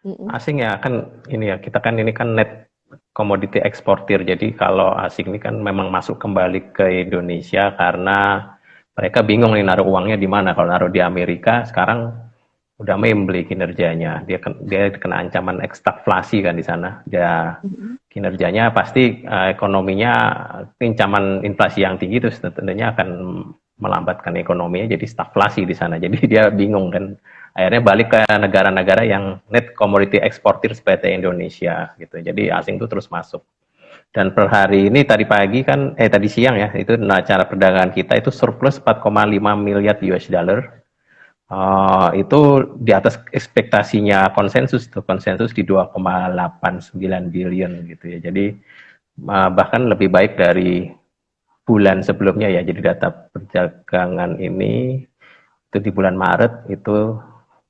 Mm-mm. Asing ya kan ini ya, kita kan ini kan net commodity eksportir. Jadi kalau asing ini kan memang masuk kembali ke Indonesia karena mereka bingung nih naruh uangnya di mana. Kalau naruh di Amerika sekarang udah membeli kinerjanya. Dia kena ancaman ekstagflasi kan di sana. Dia Mm-mm. kinerjanya pasti ekonominya ancaman inflasi yang tinggi itu tentunya akan melambatkan ekonominya jadi stagflasi di sana. Jadi dia bingung dan akhirnya balik ke negara-negara yang net commodity eksportir seperti Indonesia gitu. Jadi asing itu terus masuk. Dan per hari ini tadi pagi kan tadi siang ya itu neraca perdagangan kita itu surplus 4,5 miliar US dollar. Itu di atas ekspektasinya konsensus tuh konsensus di 2,89 billion gitu ya. Jadi bahkan lebih baik dari bulan sebelumnya ya. Jadi data perdagangan ini itu di bulan Maret itu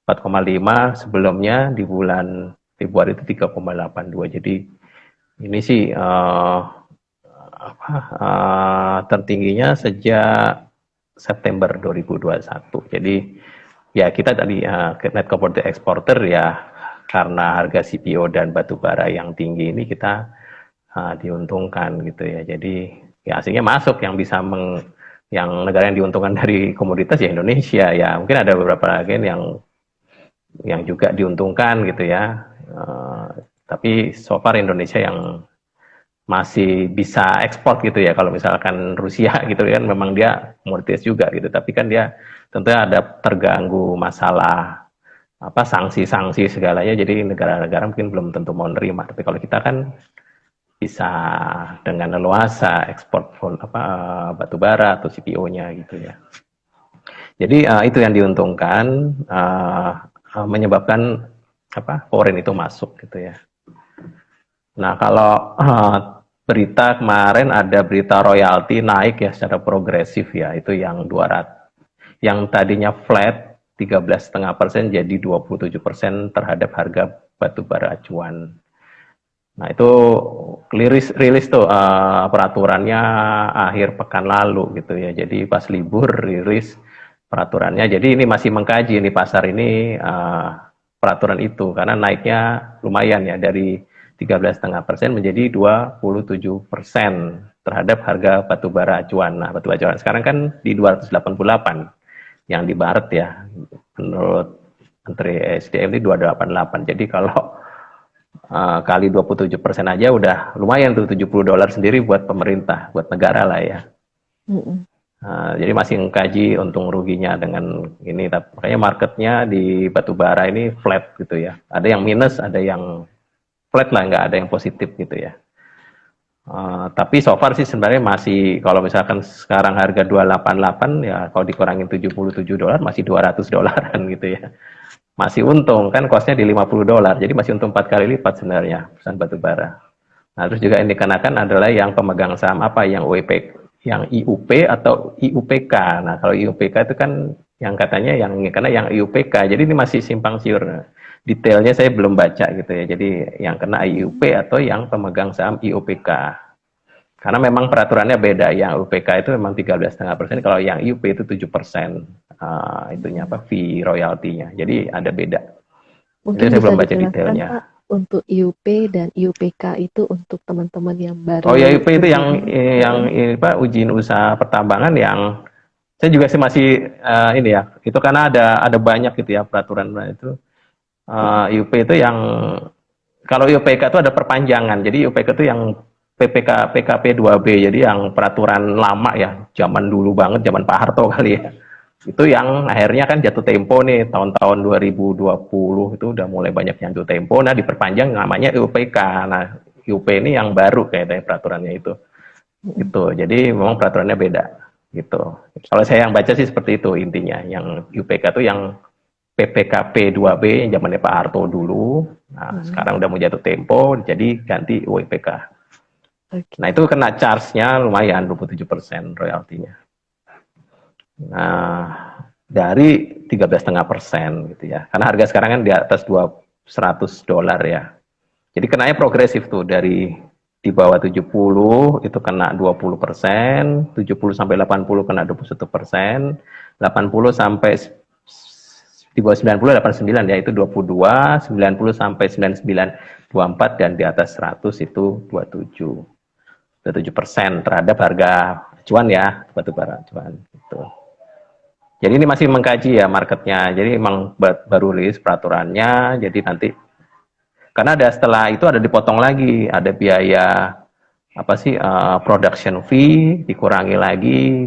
4,5, sebelumnya di bulan Februari itu 3,82. Jadi ini sih tertingginya sejak September 2021. Jadi ya kita tadi net commodity exporter ya karena harga CPO dan batu bara yang tinggi ini kita diuntungkan gitu ya. Jadi ya asingnya masuk yang bisa yang negara yang diuntungkan dari komoditas ya Indonesia ya. Mungkin ada beberapa agen yang juga diuntungkan gitu ya. Tapi so far Indonesia yang masih bisa ekspor gitu ya. Kalau misalkan Rusia gitu kan memang dia komoditas juga gitu, tapi kan dia tentunya ada terganggu masalah apa sanksi-sanksi segalanya, jadi negara-negara mungkin belum tentu mau nerima. Tapi kalau kita kan bisa dengan leluasa ekspor batu bara atau CPO-nya gitu ya. Jadi itu yang diuntungkan, menyebabkan apa foreign itu masuk gitu ya. Nah kalau berita kemarin ada berita royalti naik ya secara progresif ya, itu yang 200, yang tadinya flat 13,5% jadi 27% terhadap harga batu bara acuan. Nah itu rilis tuh peraturannya akhir pekan lalu gitu ya. Jadi pas libur rilis peraturannya. Jadi ini masih mengkaji nih pasar ini peraturan itu karena naiknya lumayan ya dari 13,5% menjadi 27% terhadap harga batubara acuan. Nah batubara acuan sekarang kan di 288 yang di Barat ya. Menurut Menteri SDM ini 288. Jadi kalau kali 27% aja udah lumayan tuh $70 sendiri buat pemerintah, buat negara lah ya. Mm-mm. Jadi masih mengkaji untung ruginya dengan ini, makanya marketnya di batu bara ini flat gitu ya. Ada yang minus, ada yang flat lah, nggak ada yang positif gitu ya. Tapi so far sih sebenarnya masih, kalau misalkan sekarang harga 288 ya kalau dikurangin $77 masih $200 gitu ya. Masih untung kan, costnya di $50, jadi masih untung 4 kali lipat sebenarnya perusahaan batu bara. Nah terus juga yang dikenakan adalah yang pemegang saham apa yang UEP, yang IUP atau IUPK. Nah kalau IUPK itu kan yang katanya yang karena yang IUPK, jadi ini masih simpang siur. Detailnya saya belum baca gitu ya. Jadi yang kena IUP atau yang pemegang saham IUPK. Karena memang peraturannya beda. Yang UPK itu memang 13,5%, kalau yang IUP itu 7%. Itunya apa fee royaltinya. Jadi ada beda. Itu Mungkin saya bisa belum baca dijelaskan detailnya. Pak untuk IUP dan IUPK itu untuk teman-teman yang Oh ya, baru IUP itu yang bergabung. Pak izin usaha pertambangan yang saya juga sih masih ini ya. Itu karena ada banyak gitu ya peraturan itu. IUP itu yang kalau IUPK itu ada perpanjangan. Jadi IUPK itu yang PKP 2B. Jadi yang peraturan lama ya, zaman dulu banget, zaman Pak Harto kali ya. Itu yang akhirnya kan jatuh tempo nih tahun-tahun 2020 itu udah mulai banyak yang jatuh tempo. Nah, diperpanjang namanya IUPK. Nah, IUP ini yang baru kayaknya peraturannya itu. Mm-mm. Gitu. Jadi memang peraturannya beda gitu. Kalau saya yang baca sih seperti itu intinya. Yang IUPK itu yang PPKP 2B yang zamannya Pak Harto dulu. Nah, Mm-mm. sekarang udah mau jatuh tempo, jadi ganti UIPK. Nah, Oke. itu kena charge-nya lumayan 27% royaltinya. Nah, dari 13,5% gitu ya. Karena harga sekarang kan di atas $100 ya. Jadi kenanya progresif tuh dari di bawah 70 itu kena 20%, 70 sampai 80 kena 21%, 80 sampai di bawah 90 89 ya, itu 22, 90 sampai 99 24, dan di atas 100 itu 27% terhadap harga acuan ya, batubara acuan gitu. Jadi ini masih mengkaji ya marketnya. Jadi memang baru rilis peraturannya. Jadi nanti karena ada setelah itu ada dipotong lagi, ada biaya apa sih production fee dikurangi lagi,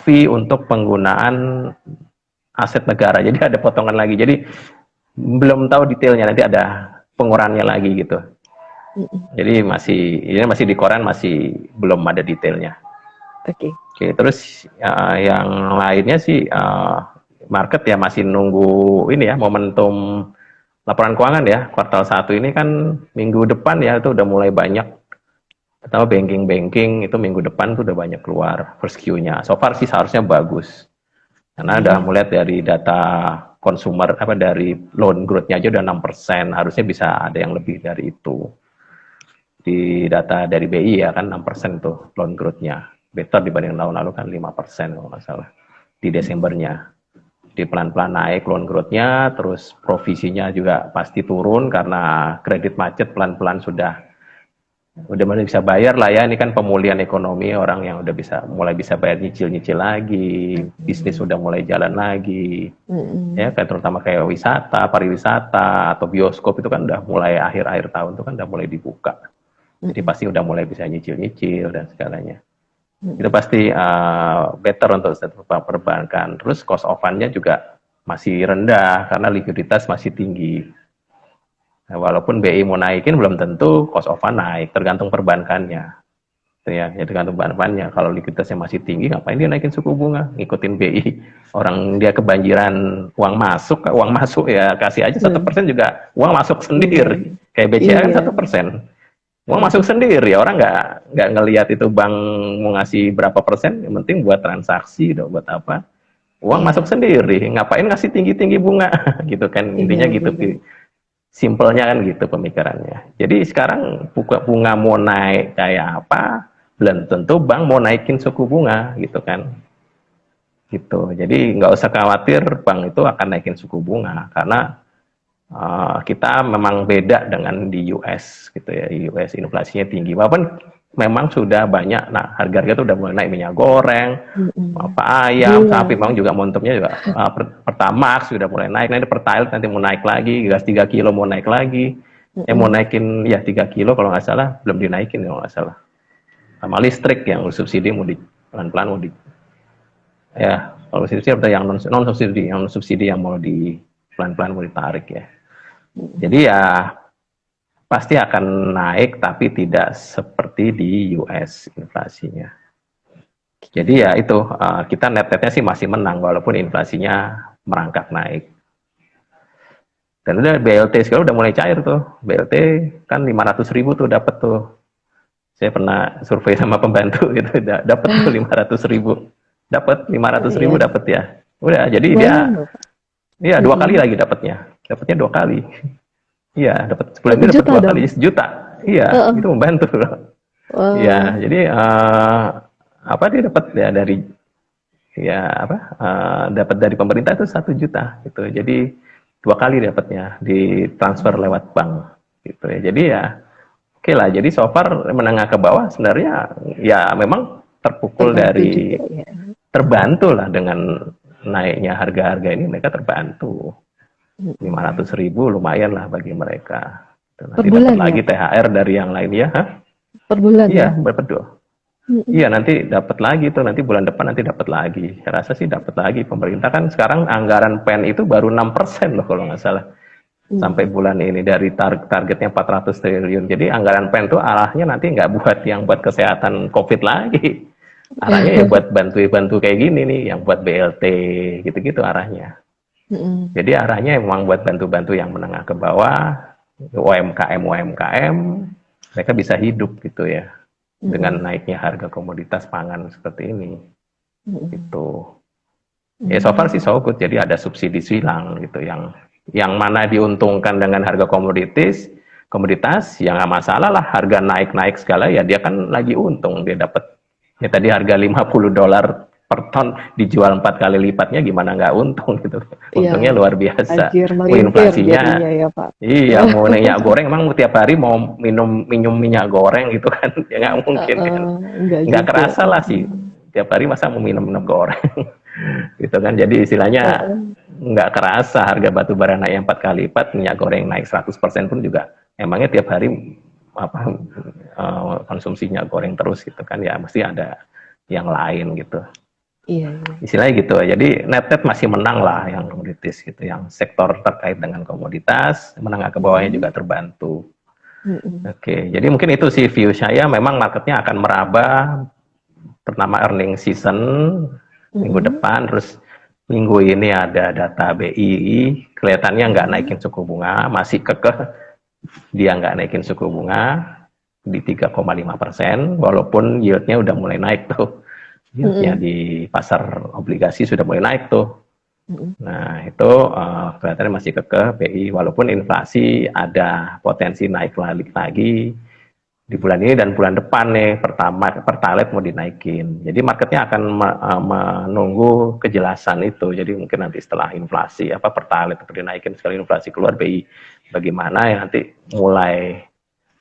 fee untuk penggunaan aset negara. Jadi ada potongan lagi. Jadi belum tahu detailnya, nanti ada pengurangannya lagi gitu. Jadi masih di koran, masih belum ada detailnya. Oke. Oke, terus yang lainnya sih market ya masih nunggu ini ya, momentum laporan keuangan ya. Kuartal 1 ini kan minggu depan ya, itu udah mulai banyak. Pertama banking itu minggu depan tuh udah banyak keluar first Q-nya. So far sih seharusnya bagus. Karena udah mulai dari data consumer, dari loan growth-nya aja udah 6%, harusnya bisa ada yang lebih dari itu. Di data dari BI ya kan 6% tuh loan growth-nya. Better dibanding tahun lalu kan 5% kalau nggak salah di Desembernya. Di pelan-pelan naik loan growth-nya, terus provisinya juga pasti turun karena kredit macet pelan-pelan sudah mulai bisa bayar lah ya. Ini kan pemulihan ekonomi, orang yang udah mulai bisa bayar nyicil-nyicil lagi, bisnis sudah mulai jalan lagi. Ya kayak terutama kayak wisata, pariwisata atau bioskop itu kan udah mulai akhir-akhir tahun itu kan udah mulai dibuka. Jadi pasti udah mulai bisa nyicil-nyicil dan segalanya. Itu pasti better untuk sektor perbankan. Terus cost of fund-nya juga masih rendah karena likuiditas masih tinggi. Nah, walaupun BI mau naikin belum tentu cost of fund naik, tergantung perbankannya. Ya, tergantung perbankannya. Kalau likuiditasnya masih tinggi, ngapain dia naikin suku bunga? Ngikutin BI. Orang dia kebanjiran uang masuk ya kasih aja 1% juga uang masuk sendiri. Kayak BCA kan 1%. Uang masuk sendiri, orang nggak ngelihat itu bank mau ngasih berapa persen, yang penting buat transaksi, buat apa, uang masuk sendiri, ngapain ngasih tinggi-tinggi bunga, gitu kan, intinya gitu, simpelnya kan gitu pemikirannya. Jadi sekarang bunga mau naik kayak apa, belum tentu bank mau naikin suku bunga, gitu kan, gitu. Jadi nggak usah khawatir bank itu akan naikin suku bunga, karena kita memang beda dengan di US gitu ya. Di US inflasinya tinggi, walaupun memang sudah banyak. Nah, harga-harga itu udah mulai naik, minyak goreng, apa ayam, sapi, memang juga momentumnya juga Pertamax sudah mulai naik. Nanti Pertalite nanti mau naik lagi, gas 3 kilo mau naik lagi. Mau naikin ya 3 kilo kalau nggak salah, belum dinaikin kalau nggak salah. Sama listrik yang subsidi mau pelan-pelan mau ya, kalau subsidi atau yang non subsidi yang mau pelan-pelan mau ditarik ya. Jadi ya pasti akan naik, tapi tidak seperti di US inflasinya. Jadi ya itu, kita net-netnya sih masih menang walaupun inflasinya merangkak naik. Dan udah BLT sekarang udah mulai cair tuh. BLT kan 500.000 tuh dapat tuh. Saya pernah survei sama pembantu gitu, dapat tuh 500.000. Dapat 500.000 dapat ya. Udah, jadi dia 2 kali lagi dapatnya 2 kali. Iya, dapat sebulan ini dapat 2 kali sejuta. Iya, itu membantu loh. Iya, jadi dia dapat ya dari dapat dari pemerintah itu 1 juta gitu. Jadi 2 kali dapatnya ditransfer lewat bank gitu ya. Jadi ya oke lah. Jadi so far menengah ke bawah sebenarnya ya memang terpukul dari terbantu lah dengan naiknya harga-harga ini, mereka terbantu. 500.000 lumayan lah bagi mereka. Nanti dapat lagi THR dari yang lain ya. Per bulan? Iya, berapa? Iya, nanti dapat lagi tuh, nanti bulan depan nanti dapat lagi. Saya rasa sih dapat lagi. Pemerintah kan sekarang anggaran PEN itu baru 6% loh kalau nggak salah. Sampai bulan ini dari targetnya 400 triliun. Jadi anggaran PEN itu arahnya nanti nggak buat kesehatan COVID lagi. Arahnya ya buat bantu kayak gini nih, yang buat BLT gitu-gitu arahnya. Jadi arahnya memang buat bantu-bantu yang menengah ke bawah, UMKM, mereka bisa hidup gitu ya, dengan naiknya harga komoditas pangan seperti ini. Gitu. Ya so far sih so good, jadi ada subsidi silang gitu, yang mana diuntungkan dengan harga komoditas yang nggak masalah lah, harga naik segala ya dia kan lagi untung, dia dapat ya tadi harga $50 per ton dijual 4 kali lipatnya, gimana nggak untung gitu. Untungnya Iya, luar biasa. tajir Mau melintir jadinya inflasinya, ya Pak. iya, mau minyak goreng emang tiap hari mau minum minum minyak goreng gitu kan, ya nggak mungkin kan. Enggak Nggak juga. kerasa lah sih, tiap hari masa mau minum minum goreng gitu kan. Jadi istilahnya nggak kerasa harga batu bara naik 4 kali lipat, minyak goreng naik 100% pun juga emangnya tiap hari apa konsumsi minyak goreng terus gitu kan, ya mesti ada yang lain gitu. Iya, iya. Istilahnya gitu. Jadi net-net masih menang lah yang komoditis gitu, yang sektor terkait dengan komoditas menengah ke bawahnya Mm-mm. juga terbantu. Mm-mm. Oke, jadi mungkin itu sih view saya, memang marketnya akan meraba pertama earning season minggu Mm-mm. depan, terus minggu ini ada data BI, kelihatannya nggak Mm-mm. naikin suku bunga, masih kekeh dia nggak naikin suku bunga di 3,5%, walaupun yieldnya udah mulai naik tuh, yieldnya Mm-mm. di pasar obligasi sudah mulai naik tuh. Mm-mm. Nah itu kelihatannya masih kekeh BI, walaupun inflasi ada potensi naik lagi di bulan ini dan bulan depan nih, pertalite mau dinaikin. Jadi marketnya akan menunggu kejelasan itu. Jadi mungkin nanti setelah inflasi apa pertalite dinaikin, sekali inflasi keluar BI bagaimana ya, nanti mulai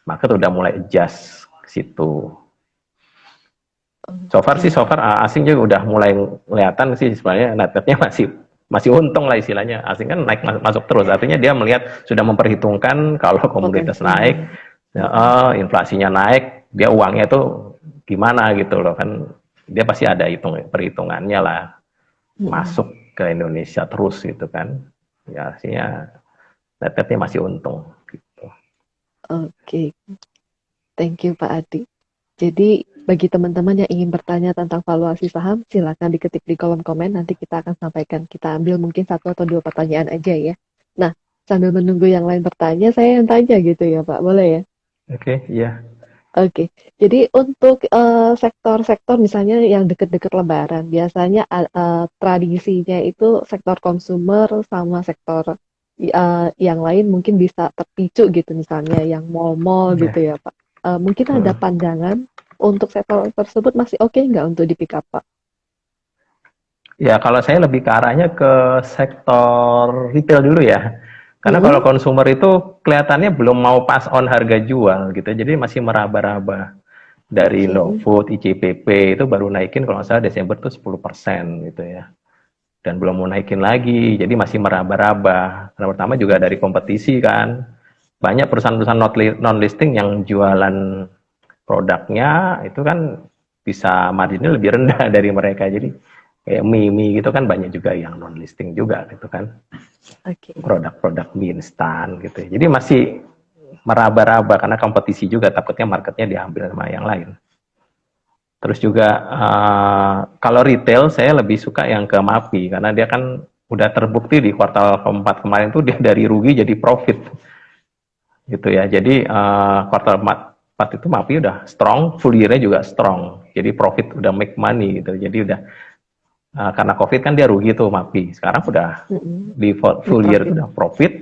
market udah mulai adjust ke situ. So Oke. far asing juga udah mulai kelihatan sih sebenarnya netnya masih masih untung lah istilahnya. Asing kan naik masuk terus, artinya dia melihat sudah memperhitungkan kalau komoditas naik, Potensinya. ya, Mm-mm. inflasinya naik, dia uangnya itu gimana gitu loh kan, dia pasti ada perhitungannya lah Mm-mm. masuk ke Indonesia terus gitu kan, ya artinya netnya masih untung gitu. Oke, thank you Pak Adi. Jadi bagi teman-teman yang ingin bertanya tentang valuasi saham, silakan diketik di kolom komen. Nanti kita akan sampaikan. Kita ambil mungkin satu atau dua pertanyaan aja ya. Nah, sambil menunggu yang lain bertanya, saya yang tanya gitu ya Pak. Boleh ya? Oke, iya. Oke. Jadi untuk sektor-sektor misalnya yang deket-deket Lebaran, biasanya tradisinya itu sektor konsumer sama sektor yang lain mungkin bisa terpicu gitu, misalnya yang mall-mall gitu Ya. ya Pak. Mungkin ada pandangan untuk sektor tersebut masih oke nggak untuk di pick up Pak? Ya, kalau saya lebih ke arahnya ke sektor retail dulu ya. Karena kalau Mm-mm. konsumer itu kelihatannya belum mau pass on harga jual gitu. Jadi masih meraba-raba. Dari Oke. Indofood, ICBP itu baru naikin kalau nggak salah Desember tuh 10% gitu ya. Dan belum mau naikin lagi. Jadi masih meraba-raba. Karena pertama juga dari kompetisi kan. Banyak perusahaan-perusahaan non-listing yang jualan produknya itu kan bisa marginnya lebih rendah dari mereka. Jadi kayak mie gitu kan banyak juga yang non listing juga gitu kan, Oke. produk-produk mie instan gitu. Jadi masih meraba-raba karena kompetisi juga, takutnya marketnya diambil sama yang lain. Terus juga kalau retail saya lebih suka yang ke MAPI karena dia kan udah terbukti di kuartal keempat kemarin tuh dia dari rugi jadi profit gitu ya. Jadi kuartal 4 itu MAPI udah strong, full year-nya juga strong. Jadi profit udah make money gitu. Jadi udah karena COVID kan dia rugi tuh MAPI. Sekarang udah Mm-mm. di Di full year profit. itu udah profit,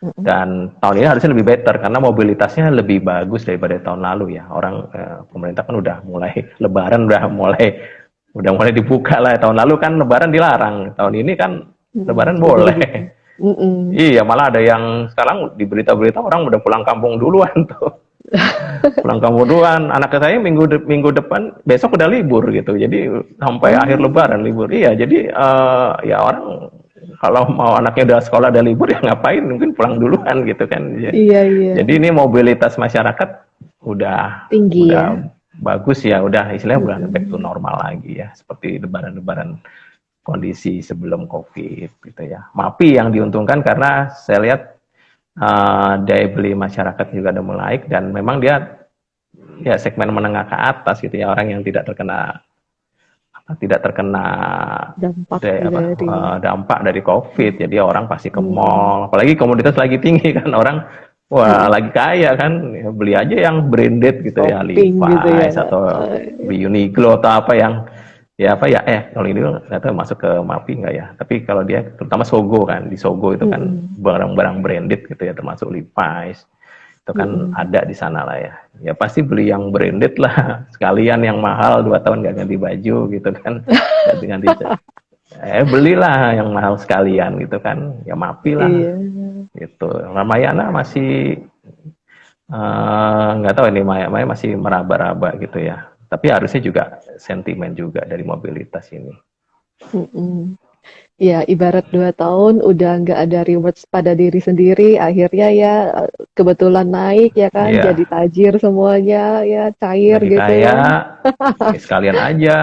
Mm-mm. dan tahun ini harusnya lebih better karena mobilitasnya lebih bagus daripada tahun lalu ya. Orang pemerintah kan udah mulai lebaran udah mulai dibuka lah. Tahun lalu kan lebaran dilarang. Tahun ini kan Mm-mm. lebaran Lebih-lebih. boleh. Mm-mm. Iya, malah ada yang sekarang di berita-berita orang udah pulang kampung duluan tuh. Pulang kampung duluan, anak saya minggu depan besok udah libur gitu, jadi sampai akhir Oh, lebaran libur. Iya, jadi ya orang kalau mau anaknya udah sekolah udah libur ya ngapain, mungkin pulang duluan gitu kan ya. iya iya. Jadi ini mobilitas masyarakat udah Tinggi udah ya. bagus ya, udah istilahnya udah back to Mm-mm. normal lagi ya, seperti lebaran-lebaran kondisi sebelum COVID gitu ya. MAPI yang diuntungkan karena saya lihat daya beli masyarakat juga udah mulai, dan memang dia ya segmen menengah ke atas gitu ya, orang yang tidak terkena Dampak dari. dampak dari COVID. Jadi orang pasti ke Mm-mm. mall, apalagi komoditas lagi tinggi kan, orang wah Mm-mm. lagi kaya kan, ya, beli aja yang branded gitu ya, Shopping gitu ya Levi's Pak. atau Uniqlo atau apa yang ya apa ya, kalau ini nggak tahu masuk ke MAPI nggak ya, tapi kalau dia terutama Sogo kan, di Sogo itu kan Mm-mm. barang-barang branded gitu ya, termasuk Levi's itu kan Mm-mm. ada di sana lah ya. Ya pasti beli yang branded lah, sekalian yang mahal 2 tahun nggak ganti baju gitu kan. ganti-ganti belilah yang mahal sekalian gitu kan, ya mapi lah Iya, gitu. Ramayana masih nggak tahu ini Maya masih meraba-raba gitu ya, tapi harusnya juga sentimen juga dari mobilitas ini. mhm. Ya, ibarat 2 tahun udah nggak ada rewards pada diri sendiri, akhirnya ya kebetulan naik ya kan, jadi Iya, tajir semuanya, ya cair lagi gitu kaya ya. ya sekalian aja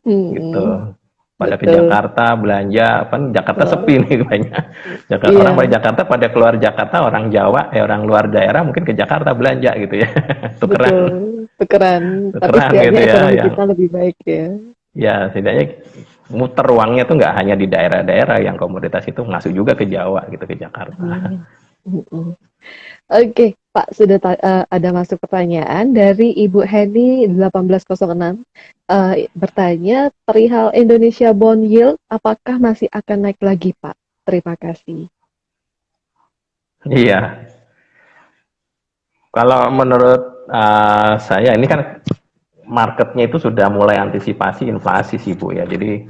Mhm, gitu. Pada ke betul. Jakarta belanja, kan Jakarta sepi Heeh, nih banyak. Jakarta orang pada iya, Jakarta pada keluar Jakarta, orang Jawa orang luar daerah mungkin ke Jakarta belanja gitu ya. betul. Tukeran, Tukeran, tapi tukeran setidaknya gitu ya ekonomi yang kita lebih baik ya. ya setidaknya muter uangnya tuh nggak hanya di daerah-daerah yang komoditas itu, masuk juga ke Jawa gitu, ke Jakarta. Mhm, mhm. Oke, Pak, sudah ada masuk pertanyaan dari Ibu Heni 1806, bertanya perihal Indonesia bond yield apakah masih akan naik lagi, Pak? Terima kasih. Iya, kalau menurut saya ini kan marketnya itu sudah mulai antisipasi inflasi sih Bu ya. Jadi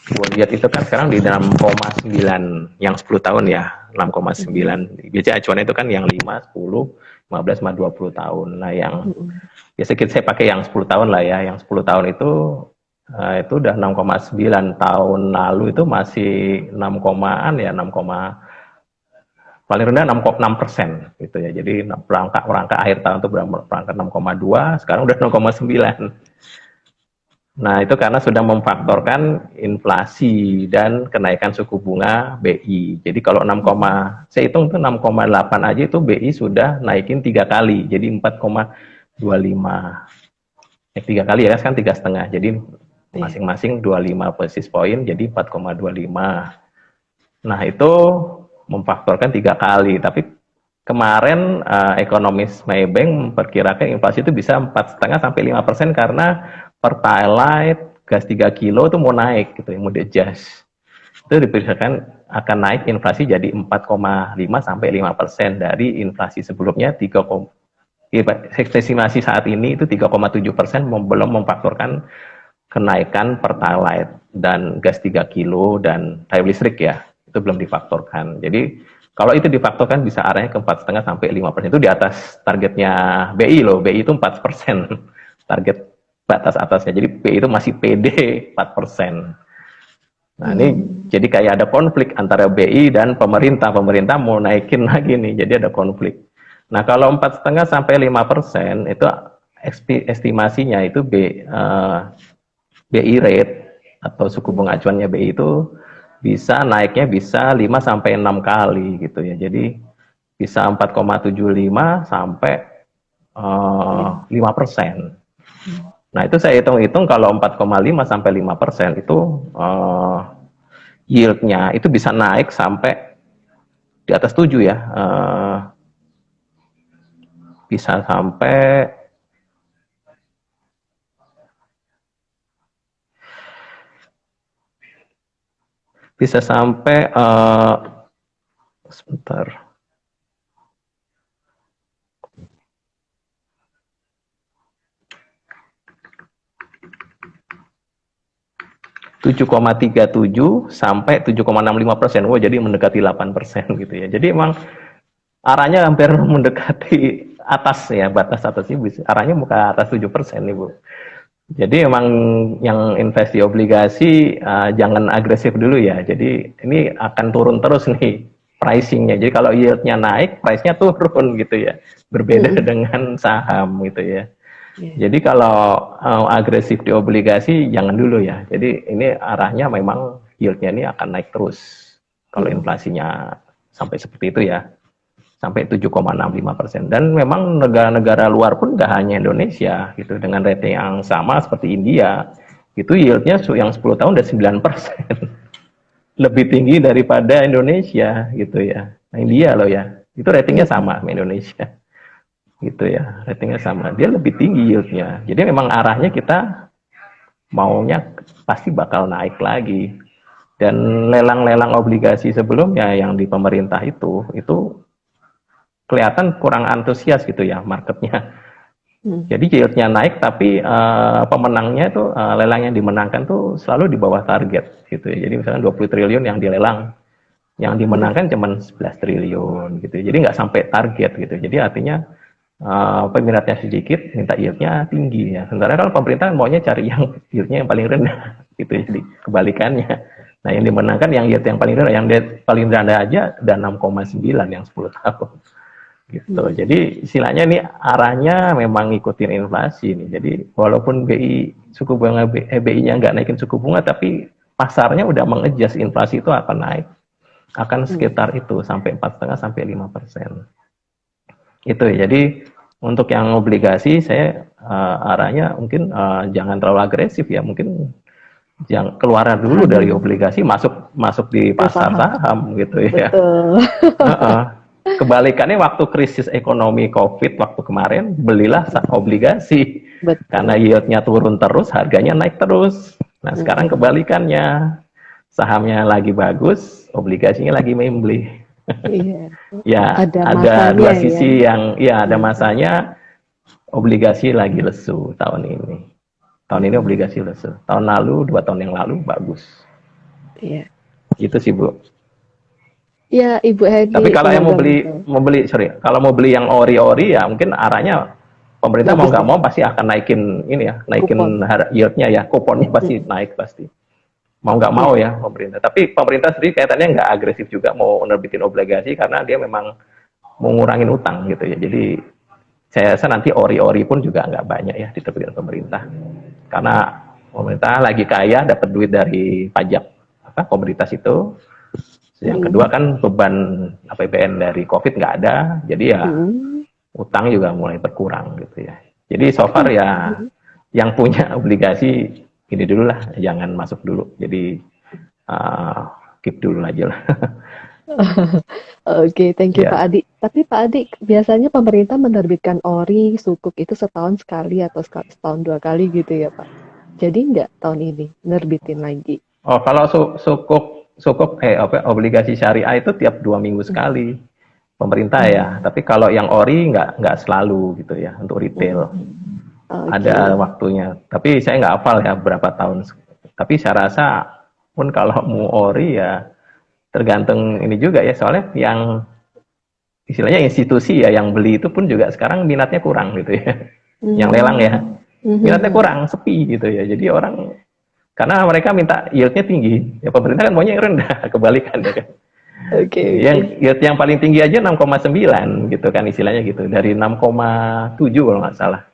gue lihat itu kan sekarang di 6,9 yang 10 tahun ya, Mhm, 6,9. Biasanya acuannya itu kan yang 5, 10, 15 sama 20 tahun. Nah, yang mhm, biasa saya pakai yang 10 tahun lah ya. Yang 10 tahun itu udah 6,9, tahun lalu itu masih 6 komaan ya, 6, paling rendah 6,6% gitu ya. Jadi perangkat akhir tahun itu perangkat 6,2, sekarang udah 0,9. Nah, itu karena sudah memfaktorkan inflasi dan kenaikan suku bunga BI. Jadi kalau 6, mhm, saya hitung tuh 6,8 aja itu BI sudah naikin 3 kali, jadi 4,25. Naik 3 kali ya kan, 3,5. Jadi iya, masing-masing 25 basis point, jadi 4,25. Nah, itu memfaktorkan 3 kali. Tapi kemarin ekonomis Maybank memperkirakan inflasi itu bisa 4,5 sampai 5% karena Pertalite gas 3 kilo itu mau naik gitu, mau di-adjust. Itu diperkirakan akan naik inflasi jadi 4,5 sampai 5% dari inflasi sebelumnya 3, estimasi saat ini itu 3,7%, belum memfaktorkan kenaikan Pertalite dan gas 3 kilo dan tarif listrik ya, itu belum difaktorkan. Jadi kalau itu difaktorkan bisa arahnya ke 4,5 sampai 5%, itu di atas targetnya BI loh. BI itu 4% target batas atasnya. Jadi BI itu masih PD 4%. Nah, ini mmm, jadi kayak ada konflik antara BI dan pemerintah. Pemerintah mau naikin lagi nih, jadi ada konflik. Nah, kalau 4,5 sampai 5% itu estimasinya itu BI rate atau suku mhm, bunga acuannya BI itu bisa naiknya bisa 5 sampai 6 kali gitu ya. Jadi bisa 4,75 sampai 5%. mmm, Nah, itu saya hitung-hitung kalau 4,5 sampai 5% itu yieldnya itu bisa naik sampai di atas 7 ya. Bisa sampai bisa sampai sebentar, 7,37 sampai 7,65%. Wah, jadi mendekati 8% gitu ya. Jadi emang arahnya hampir mendekati atas ya, batas atasnya bisa arahnya muka atas 7% nih Bu. Jadi emang yang investasi obligasi jangan agresif dulu ya. Jadi ini akan turun terus nih pricingnya. Jadi kalau yieldnya naik, price-nya turun gitu ya. Berbeda mhm, dengan saham gitu ya. iya, Jadi kalau agresif di obligasi jangan dulu ya. Jadi ini arahnya memang yieldnya ini akan naik terus. Kalau mhm, inflasinya sampai seperti itu ya, sampai 7,65%. Dan memang negara-negara luar pun nggak hanya Indonesia gitu, dengan rating yang sama seperti India, itu yieldnya yang 10 tahun udah 9%. Lebih tinggi daripada Indonesia gitu ya. Nah, India loh ya, itu ratingnya mhm, sama sama Indonesia gitu ya, ratingnya sama, dia lebih tinggi yieldnya. Jadi memang arahnya kita maunya pasti bakal naik lagi. Dan lelang-lelang obligasi sebelumnya yang di pemerintah itu kelihatan kurang antusias gitu ya marketnya. Jadi yieldnya naik, tapi pemenangnya itu lelang yang dimenangkan tuh selalu di bawah target gitu ya. Jadi misalnya 20 triliun yang dilelang, yang dimenangkan cuma 11 triliun gitu. Jadi nggak sampai target gitu. Jadi artinya peminatnya sedikit, minta yieldnya tinggi ya. Sementara kalau pemerintah maunya cari yang yieldnya yang paling rendah gitu. Jadi kebalikannya. Nah yang dimenangkan yang yield yang paling rendah, yang paling rendah aja ada 6,9 yang 10 tahun gitu. Jadi istilahnya ini arahnya memang ngikutin inflasi nih. Jadi walaupun suku bunga BI-nya nggak naikin suku bunga, tapi pasarnya udah mengejas inflasi itu akan naik, akan sekitar itu sampai 4,5 sampai 5%. Itu ya. Jadi untuk yang obligasi saya arahnya mungkin jangan terlalu agresif ya. Mungkin yang keluar dulu dari obligasi, masuk di pasar saham gitu ya. Betul. Kebalikannya waktu krisis ekonomi COVID waktu kemarin, belilah obligasi. Betul. Karena yieldnya turun terus, harganya naik terus. Nah sekarang kebalikannya, sahamnya lagi bagus, obligasinya lagi membeli. Iya. Ya ada dua sisi yang ya ada masanya, obligasi lagi lesu tahun ini. Tahun ini obligasi lesu. Tahun lalu, 2 tahun yang lalu bagus. Iya. Gitu sih Bu. Ya, Ibu Hedi. Tapi kalau yang kalau mau beli yang ori-ori ya mungkin arahnya pemerintah mau nggak mau pasti akan naikin ini ya, naikin yieldnya ya, kuponnya pasti naik pasti. Mau nggak mau ya pemerintah. Tapi pemerintah sendiri kayaknya nggak agresif juga mau nerbitin obligasi karena dia memang mau ngurangin utang gitu ya. Jadi saya rasa nanti ori-ori pun juga nggak banyak ya diterbitin pemerintah. Karena pemerintah lagi kaya dapat duit dari pajak komoditas itu. Yang kedua kan beban APBN dari COVID nggak ada, jadi ya utang juga mulai berkurang gitu ya. Jadi so far ya yang punya obligasi ini dulu lah, jangan masuk dulu. Jadi keep dulu aja lah. Oke, thank you Pak Adi. Tapi Pak Adi, biasanya pemerintah menerbitkan ori, sukuk itu setahun sekali atau setahun 2 kali gitu ya Pak. Jadi nggak tahun ini nerbitin lagi? Oh, kalau sukuk obligasi syariah itu tiap 2 minggu sekali pemerintah ya. Tapi kalau yang ori nggak selalu gitu ya untuk retail. Ada waktunya. Tapi saya nggak hafal ya berapa tahun. Tapi saya rasa pun kalau mau ori ya tergantung ini juga ya. Soalnya yang istilahnya institusi ya yang beli itu pun juga sekarang minatnya kurang gitu ya. Yang lelang ya. Minatnya kurang, sepi gitu ya. Jadi orang karena mereka minta yieldnya tinggi, ya pemerintah kan maunya yang rendah, kebalikan ya kan. Yang yield yang paling tinggi aja 6,9 gitu kan istilahnya gitu, dari 6,7 kalau nggak salah,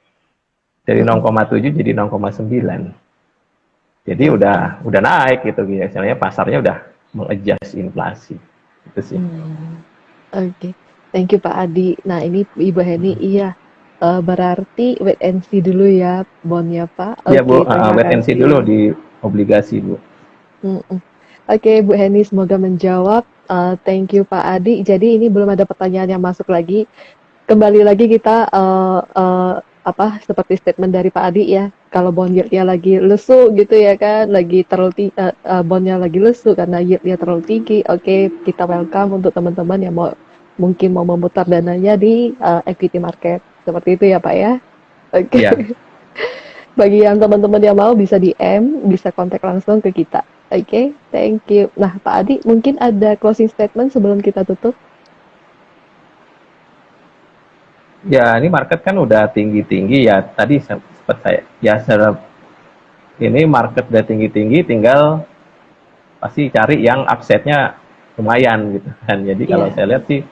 dari 0,7 jadi 0,9. Jadi udah naik gitu, istilahnya pasarnya udah mengejas inflasi, itu sih. Oke, thank you Pak Adi. Nah ini Ibu Heni, iya. Berarti wait and see dulu ya bondnya Pak. Iya Bu, wait and see dulu di obligasi Bu. Oke Bu Heni, semoga menjawab. Thank you Pak Adi. Jadi ini belum ada pertanyaan yang masuk lagi. Kembali lagi kita seperti statement dari Pak Adi ya. Kalau bond yieldnya lagi lesu gitu ya kan, lagi terlalu bondnya lagi lesu karena yieldnya terlalu tinggi. Oke, kita welcome untuk teman-teman yang mungkin mau memutar dananya di equity market. Seperti itu ya Pak ya. Oke. Yeah. Bagi yang teman-teman yang mau bisa DM, bisa kontak langsung ke kita. Oke, thank you. Nah Pak Adi, mungkin ada closing statement sebelum kita tutup? Ya ini market kan udah tinggi-tinggi ya. Tadi sempat saya ya ini market udah tinggi-tinggi, tinggal pasti cari yang upside-nya lumayan gitu kan. Jadi kalau saya lihat sih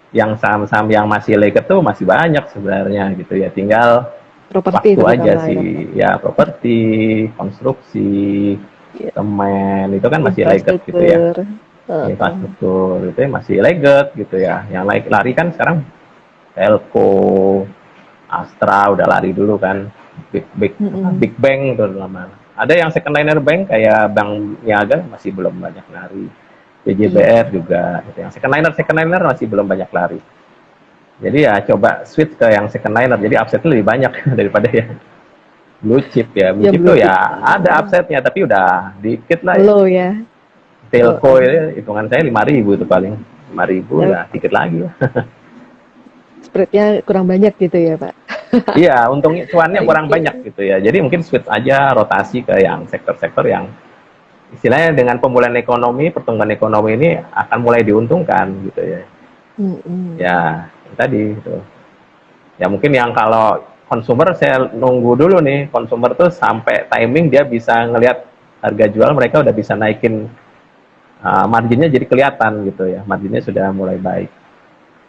yang saham-saham yang masih leget tuh masih banyak sebenarnya gitu ya, tinggal properti waktu aja sih ya, properti, konstruksi, semen itu kan masih leget gitu ya, infrastruktur itu masih leget gitu ya. Yang lari kan sekarang Telco, Astra udah lari dulu kan, Big Bang itu lama. Ada yang secondliner bank kayak Bank Niaga masih belum banyak lari. BJBR juga, gitu. Yang secondliner masih belum banyak lari. Jadi ya coba switch ke yang secondliner, jadi upside-nya lebih banyak daripada ya blue chip ya. Blue chip tuh ya ada upside-nya, tapi udah dikit lah. Low ya. Telco itu hitungan saya 5.000 itu paling, 5.000 udah dikit lagi. Spread-nya kurang banyak gitu ya Pak. Iya, untungnya cuannya kurang Oke. banyak gitu ya. Jadi mungkin switch aja rotasi ke yang sektor-sektor yang istilahnya dengan pemulihan ekonomi, pertumbuhan ekonomi ini akan mulai diuntungkan gitu ya. Mm-mm. Ya, tadi gitu. Ya mungkin yang kalau consumer saya nunggu dulu nih, consumer tuh sampai timing dia bisa ngelihat harga jual mereka udah bisa naikin marginnya jadi kelihatan gitu ya. Marginnya sudah mulai baik.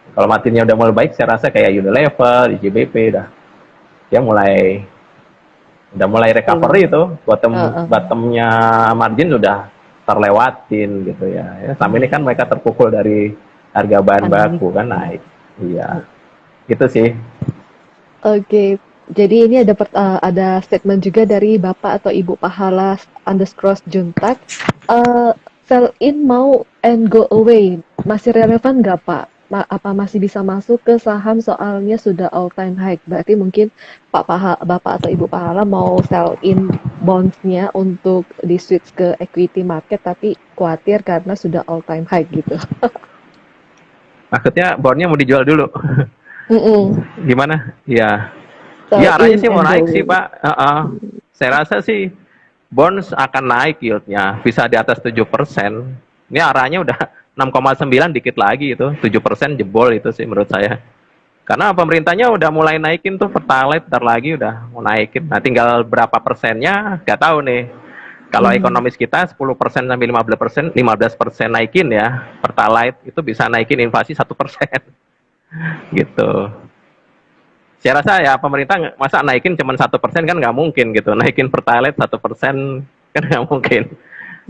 Kalau marginnya udah mulai baik, saya rasa kayak Unilever, IJBP dia udah mulai recovery Belum. itu, bottom Uh-uh. bottomnya margin sudah terlewatin gitu ya. Selama ini kan mereka terpukul dari harga bahan Pandemi. baku kan naik. Iya, itu sih. Oke, jadi ini ada statement juga dari Bapak atau Ibu Pahala underscore Juntak. Eh, Sell in mau and go away, masih relevan nggak Pak? Apa masih bisa masuk ke saham soalnya sudah all time high? Berarti mungkin Bapak atau Ibu Pahala mau sell in bonds-nya untuk di switch ke equity market, tapi khawatir karena sudah all time high gitu. Maksudnya bondnya mau dijual dulu. Mm-mm. Gimana? Iya. Sell Iya, arahnya in sih mau and go naik sih, away. Pak. Saya rasa sih bonds akan naik yieldnya, bisa di atas 7%. Ini arahnya udah 6,9 dikit lagi itu, 7% jebol itu sih menurut saya. Karena pemerintahnya udah mulai naikin tuh Pertalite, ntar lagi udah mau naikin. Nah, tinggal berapa persennya, nggak tahu nih. Kalau Mhm. ekonomis kita 10% sampai 15%, 15% naikin ya, Pertalite itu bisa naikin inflasi 1%. Gitu. Saya rasa ya pemerintah masa naikin cuma 1% kan nggak mungkin gitu, naikin Pertalite 1% kan nggak mungkin,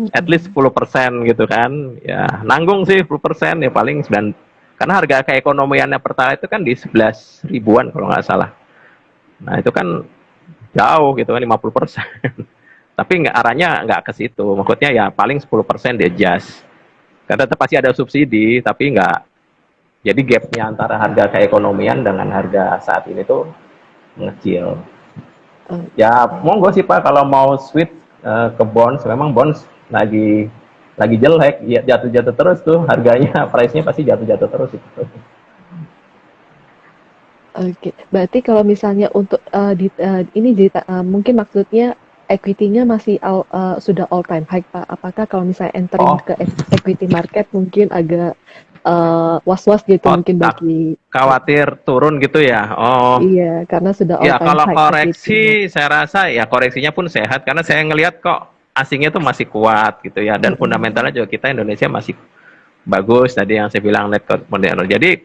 at least Mhm. 10% gitu kan, ya nanggung sih 10% ya paling 9, karena harga keekonomiannya Pertalite itu kan di 11 ribuan kalau nggak salah. Nah itu kan jauh gitu kan 50%. Tapi nggak, arahnya nggak ke situ, maksudnya ya paling 10% di adjust, karena tetap pasti ada subsidi tapi nggak, jadi gapnya antara harga keekonomian dengan harga saat ini tuh mengecil. Ya Oke. monggo sih Pak kalau mau switch ke bonds, memang bonds lagi jelek, ya jatuh-jatuh terus tuh harganya, price-nya pasti jatuh-jatuh terus itu. Oke, berarti kalau misalnya untuk ini mungkin maksudnya equity-nya masih sudah all time high, Pak. Apakah kalau misalnya entering Oh, ke equity market mungkin agak was-was gitu oh mungkin tak bagi khawatir turun gitu ya. Oh, iya, karena sudah all ya time kalau high equity-nya. koreksi saya rasa ya koreksinya pun sehat karena saya ngelihat kok asingnya tuh masih kuat gitu ya, dan fundamentalnya Mm-mm. juga kita Indonesia masih bagus tadi yang saya bilang net model. Jadi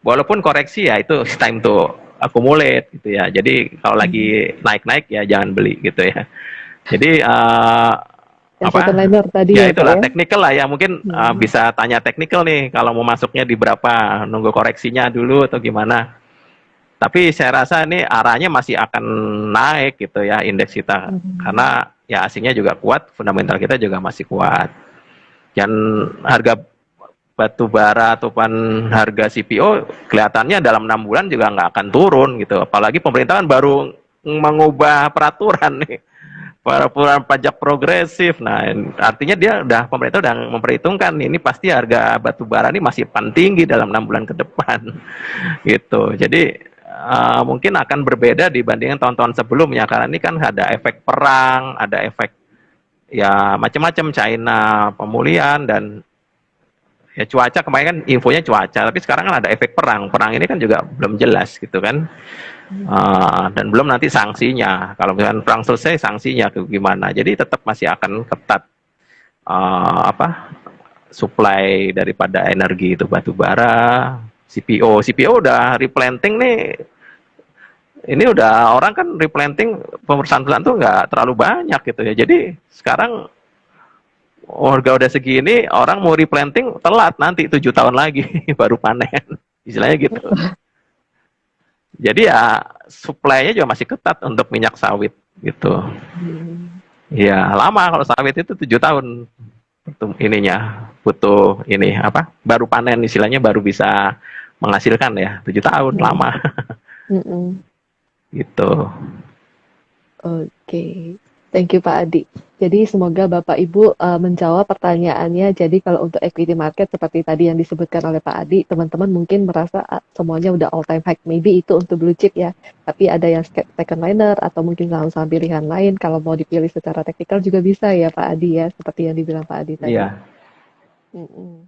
walaupun koreksi ya itu time to accumulate gitu ya. Jadi kalau Mm. lagi naik-naik ya jangan beli gitu ya. Jadi Yang apa? second tadi Ya ya, Pak itulah ya. teknikal lah ya, mungkin Mm. bisa tanya teknikal nih kalau mau masuknya di berapa, nunggu koreksinya dulu atau gimana. Tapi saya rasa ini arahnya masih akan naik gitu ya indeks kita, Mm. karena ya asingnya juga kuat, fundamental kita juga masih kuat. Dan harga batu bara ataupun harga CPO kelihatannya dalam 6 bulan juga nggak akan turun gitu. Apalagi pemerintah kan baru mengubah peraturan nih, peraturan pajak progresif. Nah, artinya pemerintah udah memperhitungkan nih, ini pasti harga batu bara ini masih akan tinggi dalam 6 bulan ke depan gitu. Jadi mungkin akan berbeda dibandingkan tahun-tahun sebelumnya karena ini kan ada efek perang, ada efek ya macam-macam, China pemulihan, dan ya cuaca kemarin kan infonya cuaca, tapi sekarang kan ada efek perang, perang ini kan juga belum jelas gitu kan. Dan belum nanti sanksinya, kalau misalkan perang selesai sanksinya gimana, jadi tetap masih akan ketat apa supply daripada energi itu batu bara. CPO udah replanting nih, ini udah orang kan replanting, perusahaan-perusahaan tuh nggak terlalu banyak gitu ya, jadi sekarang harga udah segini orang mau replanting telat, nanti 7 tahun lagi baru panen istilahnya gitu. Jadi ya supply-nya juga masih ketat untuk minyak sawit gitu. Mm. Ya lama, kalau sawit itu 7 tahun ininya, butuh ini apa, baru panen istilahnya, baru bisa menghasilkan ya 7 tahun, Mm. lama Mm-mm. gitu. Oke. Thank you Pak Adi. Jadi semoga Bapak Ibu menjawab pertanyaannya. Jadi kalau untuk equity market seperti tadi yang disebutkan oleh Pak Adi, teman-teman mungkin merasa semuanya udah all time high. Maybe itu untuk blue chip ya. Tapi ada yang second liner atau mungkin saham-saham pilihan lain. Kalau mau dipilih secara teknikal juga bisa ya Pak Adi ya. Seperti yang dibilang Pak Adi tadi. Iya. Mm-mm.